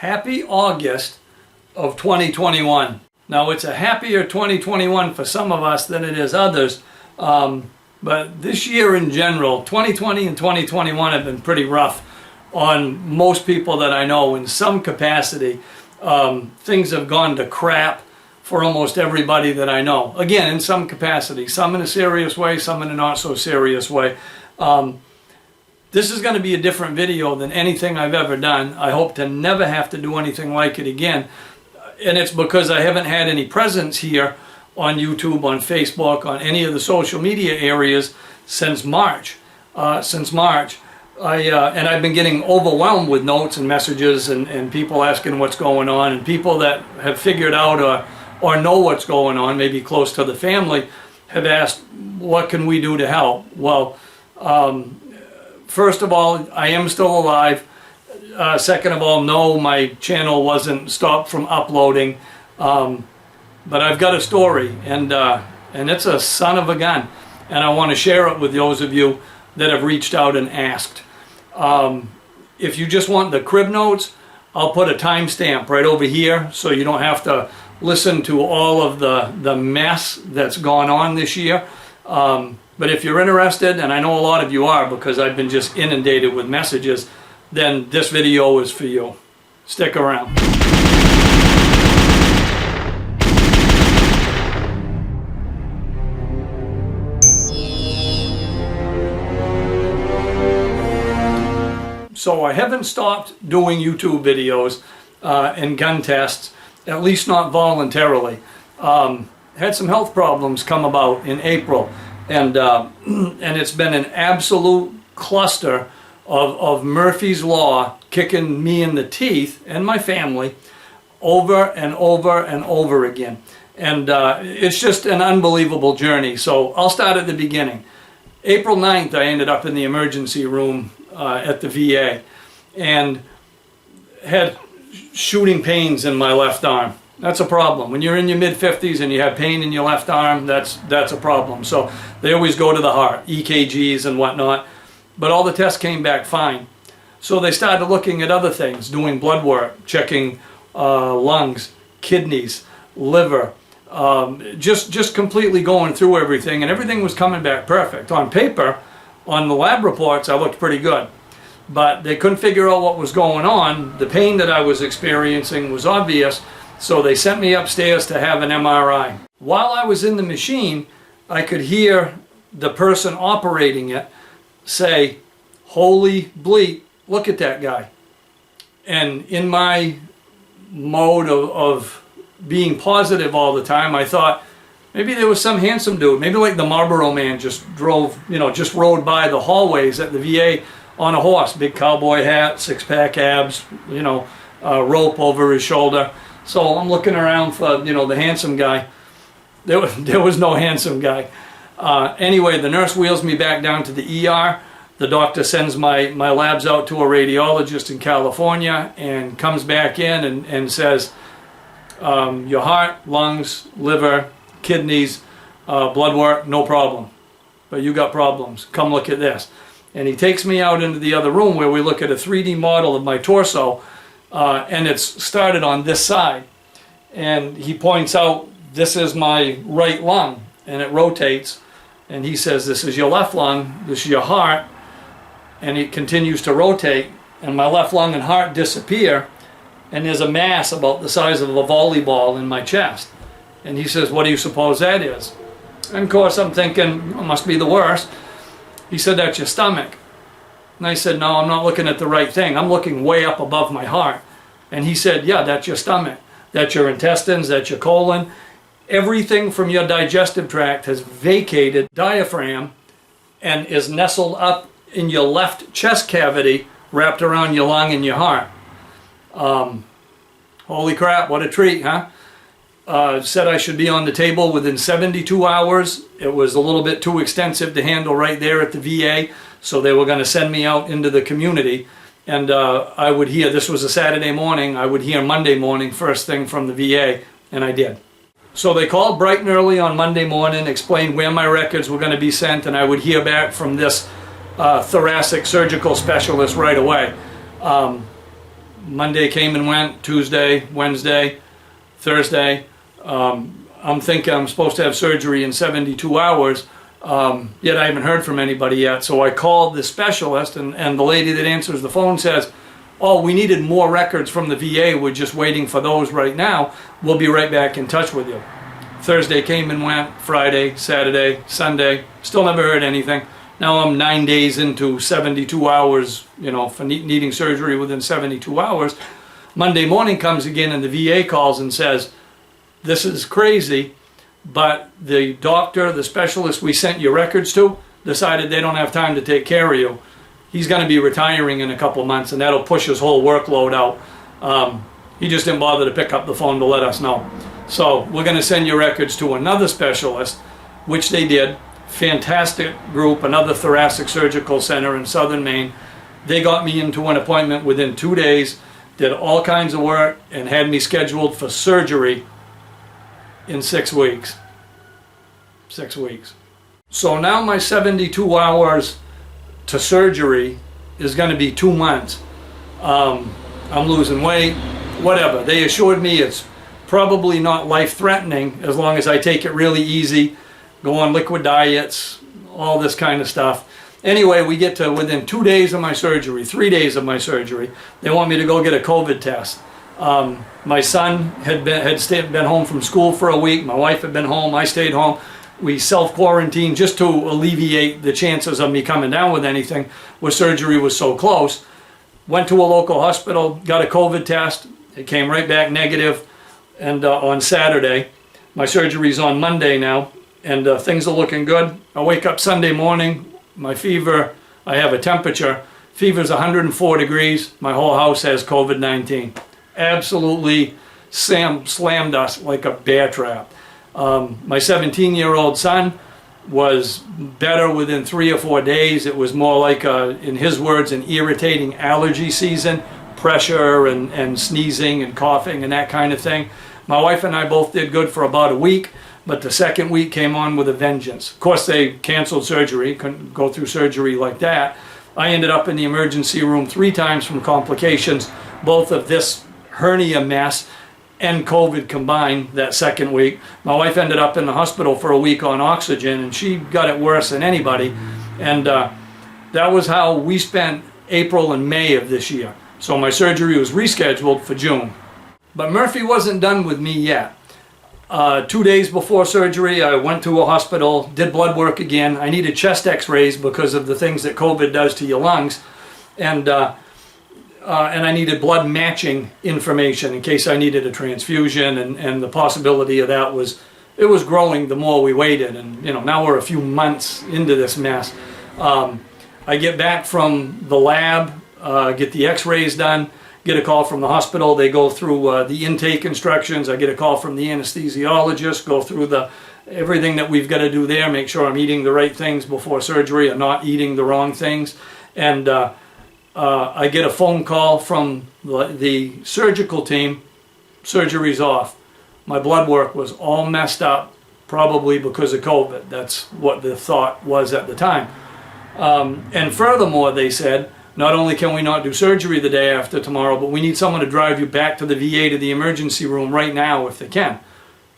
Happy August of 2021. Now it's a happier 2021 for some of us than it is others, but this year in general, 2020 and 2021 have been pretty rough on most people that I know in some capacity. Things have gone to crap for almost everybody that I know. Again, in some capacity, some in a serious way, some in a not so serious way. This is going to be a different video than anything I've ever done. I hope to never have to do anything like it again. And it's because I haven't had any presence here on YouTube, on Facebook, on any of the social media areas since March. And I've been getting overwhelmed with notes and messages and people asking what's going on, and people that have figured out or know what's going on, maybe close to the family, have asked, what can we do to help? Well, first of all, I am still alive. Second of all, no, my channel wasn't stopped from uploading. But I've got a story, and it's a son of a gun. And I want to share it with those of you that have reached out and asked. If you just want the crib notes, I'll put a timestamp right over here so you don't have to listen to all of the mess that's gone on this year. But if you're interested, and I know a lot of you are because I've been just inundated with messages, then this video is for you. Stick around. So I haven't stopped doing YouTube videos and gun tests, at least not voluntarily. Had some health problems come about in April, and it's been an absolute cluster of Murphy's Law kicking me in the teeth and my family over and over and over again. And it's just an unbelievable journey. So I'll start at the beginning. April 9th, I ended up in the emergency room at the VA and had shooting pains in my left arm. That's a problem. When you're in your mid-50s and you have pain in your left arm, that's a problem. So they always go to the heart, EKGs and whatnot. But all the tests came back fine. So they started looking at other things, doing blood work, checking lungs, kidneys, liver, just completely going through everything, and everything was coming back perfect. On paper, on the lab reports, I looked pretty good. But they couldn't figure out what was going on. The pain that I was experiencing was obvious, so they sent me upstairs to have an MRI. While I was in the machine, I could hear the person operating it say, "Holy bleep, look at that guy." And in my mode of being positive all the time, I thought, maybe there was some handsome dude, maybe like the Marlboro Man just rode by the hallways at the VA on a horse, big cowboy hat, six-pack abs, rope over his shoulder. So I'm looking around for, the handsome guy. There was no handsome guy. Anyway, the nurse wheels me back down to the ER. The doctor sends my labs out to a radiologist in California and comes back in and says, your heart, lungs, liver, kidneys, blood work, no problem. But you got problems. Come look at this. And he takes me out into the other room where we look at a 3D model of my torso, and it's started on this side. And he points out, this is my right lung, and it rotates. And he says, this is your left lung, this is your heart, and it continues to rotate, and my left lung and heart disappear, and there's a mass about the size of a volleyball in my chest. And he says, what do you suppose that is? And of course I'm thinking, it must be the worst. He said, that's your stomach. And I said, no, I'm not looking at the right thing. I'm looking way up above my heart. And he said, yeah, that's your stomach. That's your intestines, that's your colon. Everything from your digestive tract has vacated diaphragm and is nestled up in your left chest cavity, wrapped around your lung and your heart. Holy crap, what a treat, huh? Said I should be on the table within 72 hours. It was a little bit too extensive to handle right there at the VA, so they were going to send me out into the community. And I would hear, this was a Saturday morning, I would hear Monday morning first thing from the VA, and I did. So they called bright and early on Monday morning, explained where my records were going to be sent, and I would hear back from this thoracic surgical specialist right away. Monday came and went, Tuesday, Wednesday, Thursday. I'm thinking I'm supposed to have surgery in 72 hours, yet I haven't heard from anybody yet. So I called the specialist, and the lady that answers the phone says, oh, we needed more records from the VA. We're just waiting for those right now. We'll be right back in touch with you. Thursday came and went, Friday, Saturday, Sunday, still never heard anything. Now I'm 9 days into 72 hours, you know, for needing surgery within 72 hours. Monday morning comes again and the VA calls and says, this is crazy, but the doctor, the specialist we sent your records to, decided they don't have time to take care of you. He's going to be retiring in a couple months, and that'll push his whole workload out. He just didn't bother to pick up the phone to let us know. So we're going to send your records to another specialist, which they did. Fantastic group, another thoracic surgical center in southern Maine. They got me into an appointment within 2 days, did all kinds of work, and had me scheduled for surgery in 6 weeks. 6 weeks. So now my 72 hours to surgery is going to be 2 months. I'm losing weight, whatever. They assured me it's probably not life-threatening as long as I take it really easy, go on liquid diets, all this kind of stuff. Anyway, we get to within 2 days of my surgery, 3 days of my surgery. They want me to go get a COVID test. My son had been home from school for a week. My wife had been home. I stayed home. We self-quarantined just to alleviate the chances of me coming down with anything, where surgery was so close. Went to a local hospital, got a COVID test. It came right back negative. And on Saturday, my surgery's on Monday now, and things are looking good. I wake up Sunday morning, my fever, I have a temperature. Fever's 104 degrees. My whole house has COVID-19. Absolutely slammed us like a bear trap. My 17-year-old son was better within 3 or 4 days. It was more like, in his words, an irritating allergy season, pressure and sneezing and coughing and that kind of thing. My wife and I both did good for about a week, but the second week came on with a vengeance. Of course, they canceled surgery, couldn't go through surgery like that. I ended up in the emergency room 3 times from complications, both of this hernia mess and COVID combined that second week. My wife ended up in the hospital for a week on oxygen, and she got it worse than anybody. And that was how we spent April and May of this year. So my surgery was rescheduled for June. But Murphy wasn't done with me yet. 2 days before surgery, I went to a hospital, did blood work again. I needed chest x-rays because of the things that COVID does to your lungs. And I needed blood matching information in case I needed a transfusion, and the possibility of that was growing the more we waited. And you know, now we're a few months into this mess. I get back from the lab, get the x-rays done, get a call from the hospital. They go through the intake instructions. I get a call from the anesthesiologist, go through everything that we've got to do there, make sure I'm eating the right things before surgery and not eating the wrong things. And I get a phone call from the surgical team, surgery's off. My blood work was all messed up, probably because of COVID. That's what the thought was at the time. And furthermore, they said, not only can we not do surgery the day after tomorrow, but we need someone to drive you back to the VA, to the emergency room right now if they can.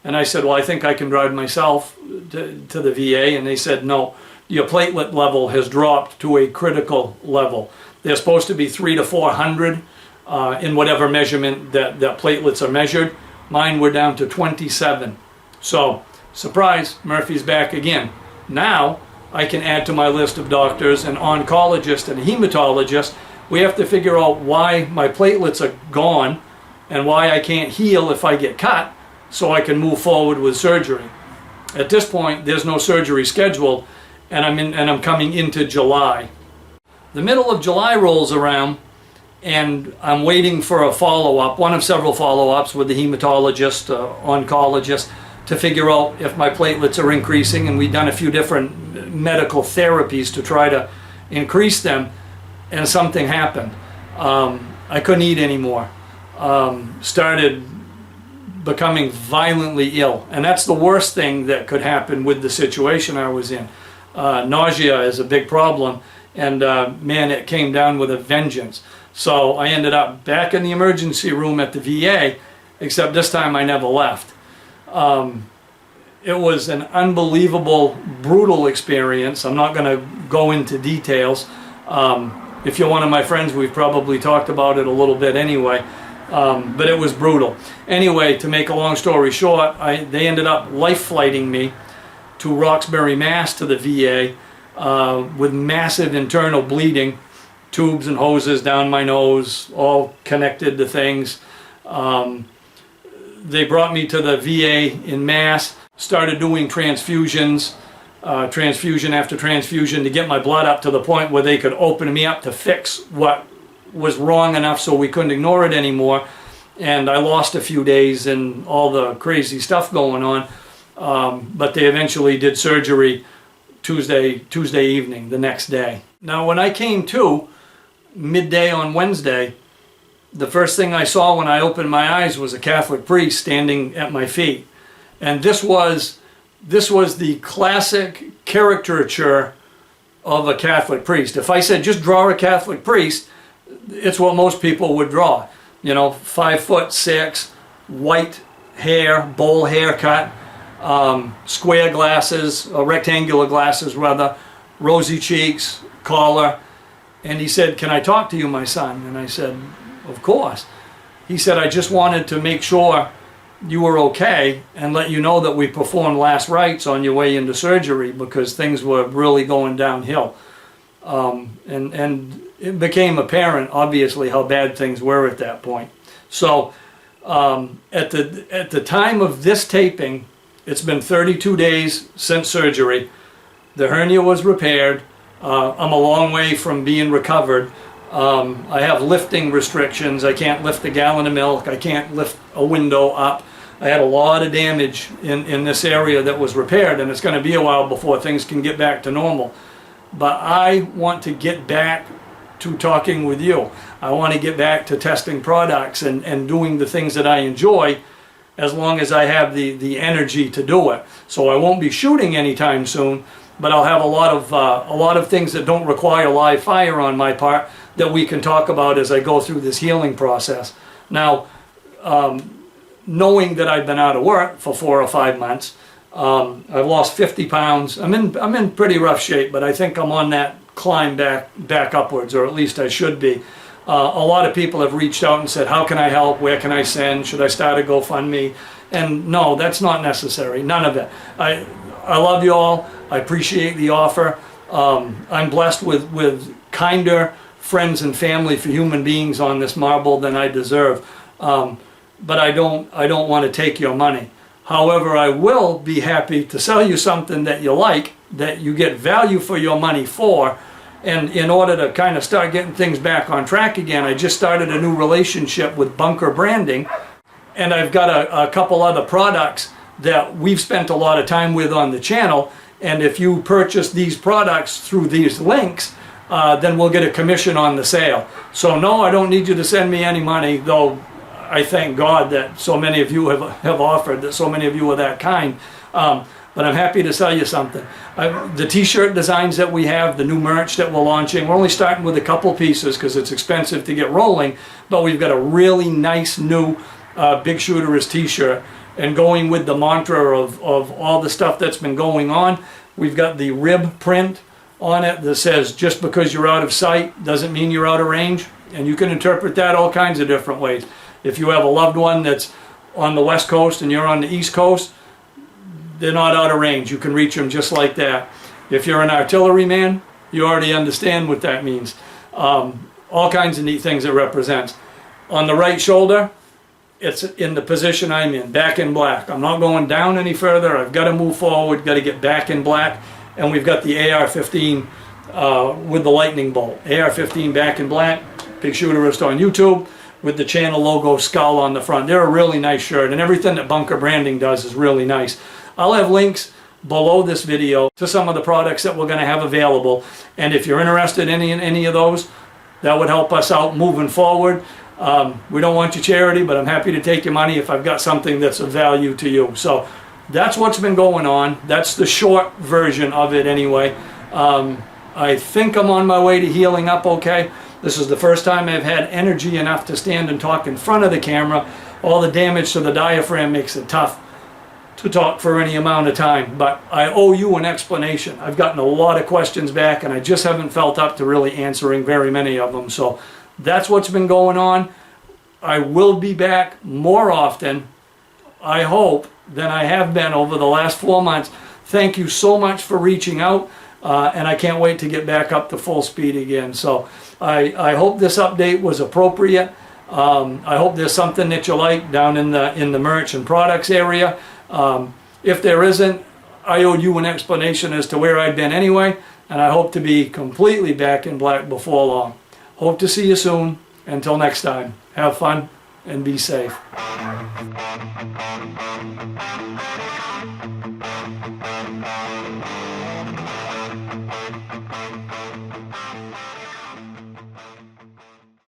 And I said, well, I think I can drive myself to the VA. And they said, no, your platelet level has dropped to a critical level. They're supposed to be 300 to 400 in whatever measurement that platelets are measured. Mine were down to 27. So, surprise, Murphy's back again. Now, I can add to my list of doctors an oncologist and a hematologist. We have to figure out why my platelets are gone and why I can't heal if I get cut, so I can move forward with surgery. At this point, there's no surgery scheduled, and I'm coming into July. The middle of July rolls around, and I'm waiting for a follow-up, one of several follow-ups with the hematologist, oncologist, to figure out if my platelets are increasing, and we've done a few different medical therapies to try to increase them, and something happened. I couldn't eat anymore. Started becoming violently ill, and that's the worst thing that could happen with the situation I was in. Nausea is a big problem, and man, it came down with a vengeance. So I ended up back in the emergency room at the VA, except this time I never left. It was an unbelievable, brutal experience. I'm not going to go into details. If you're one of my friends, we've probably talked about it a little bit anyway. But it was brutal. Anyway, to make a long story short, they ended up life flighting me to Roxbury, Mass, to the VA with massive internal bleeding, tubes and hoses down my nose, all connected to things. They brought me to the VA in Mass, started doing transfusions, transfusion after transfusion to get my blood up to the point where they could open me up to fix what was wrong enough so we couldn't ignore it anymore. And I lost a few days in all the crazy stuff going on. But they eventually did surgery Tuesday evening, the next day. Now when I came to midday on Wednesday, the first thing I saw when I opened my eyes was a Catholic priest standing at my feet. And this was the classic caricature of a Catholic priest. If I said just draw a Catholic priest, it's what most people would draw. You know, 5'6", white hair, bowl haircut, square glasses, rectangular glasses rather, rosy cheeks, collar. And he said, "Can I talk to you, my son?" And I said, "Of course." He said, "I just wanted to make sure you were okay and let you know that we performed last rites on your way into surgery because things were really going downhill." And it became apparent, obviously, how bad things were at that point. So at the time of this taping, it's been 32 days since surgery. The hernia was repaired. I'm a long way from being recovered. I have lifting restrictions. I can't lift a gallon of milk. I can't lift a window up. I had a lot of damage in this area that was repaired, and it's going to be a while before things can get back to normal. But I want to get back to talking with you. I want to get back to testing products and doing the things that I enjoy, as long as I have the energy to do it. So I won't be shooting anytime soon, but I'll have a lot of things that don't require live fire on my part that we can talk about as I go through this healing process. Now, knowing that I've been out of work for 4 or 5 months, I've lost 50 pounds. I'm in pretty rough shape, but I think I'm on that climb back upwards, or at least I should be. A lot of people have reached out and said, "How can I help? Where can I send? Should I start a GoFundMe?" And no, that's not necessary. None of it. I love you all. I appreciate the offer. I'm blessed with kinder friends and family for human beings on this marble than I deserve. But I don't want to take your money. However, I will be happy to sell you something that you like, that you get value for your money for. And in order to kind of start getting things back on track again, I just started a new relationship with Bunker Branding. And I've got a couple other products that we've spent a lot of time with on the channel. And if you purchase these products through these links, then we'll get a commission on the sale. So no, I don't need you to send me any money, though I thank God that so many of you have offered, that so many of you are that kind. But I'm happy to sell you something. The t-shirt designs that we have, the new merch that we're launching, we're only starting with a couple pieces because it's expensive to get rolling, but we've got a really nice new Bigshooterist t-shirt. And going with the mantra of all the stuff that's been going on, we've got the rib print on it that says, "Just because you're out of sight doesn't mean you're out of range." And you can interpret that all kinds of different ways. If you have a loved one that's on the West Coast and you're on the East Coast, they're not out of range. You can reach them just like that. If you're an artilleryman, you already understand what that means. All kinds of neat things it represents. On the right shoulder, it's in the position I'm in, back in black. I'm not going down any further. I've got to move forward, got to get back in black. And we've got the AR-15 with the lightning bolt. AR-15 back in black, Bigshooterist on YouTube, with the channel logo skull on the front. They're a really nice shirt, and everything that Bunker Branding does is really nice. I'll have links below this video to some of the products that we're going to have available, and if you're interested in any of those, that would help us out moving forward. We don't want your charity, but I'm happy to take your money if I've got something that's of value to you. So that's what's been going on. That's the short version of it anyway. I think I'm on my way to healing up okay. This is the first time I've had energy enough to stand and talk in front of the camera. All the damage to the diaphragm makes it tough to talk for any amount of time, but I owe you an explanation. I've gotten a lot of questions back and I just haven't felt up to really answering very many of them. So that's what's been going on. I will be back more often, I hope, than I have been over the last 4 months. Thank you so much for reaching out, and I can't wait to get back up to full speed again. So I hope this update was appropriate. I hope there's something that you like down in the merch and products area. If there isn't, I owe you an explanation as to where I've been anyway, and I hope to be completely back in black before long. Hope to see you soon. Until next time, have fun and be safe.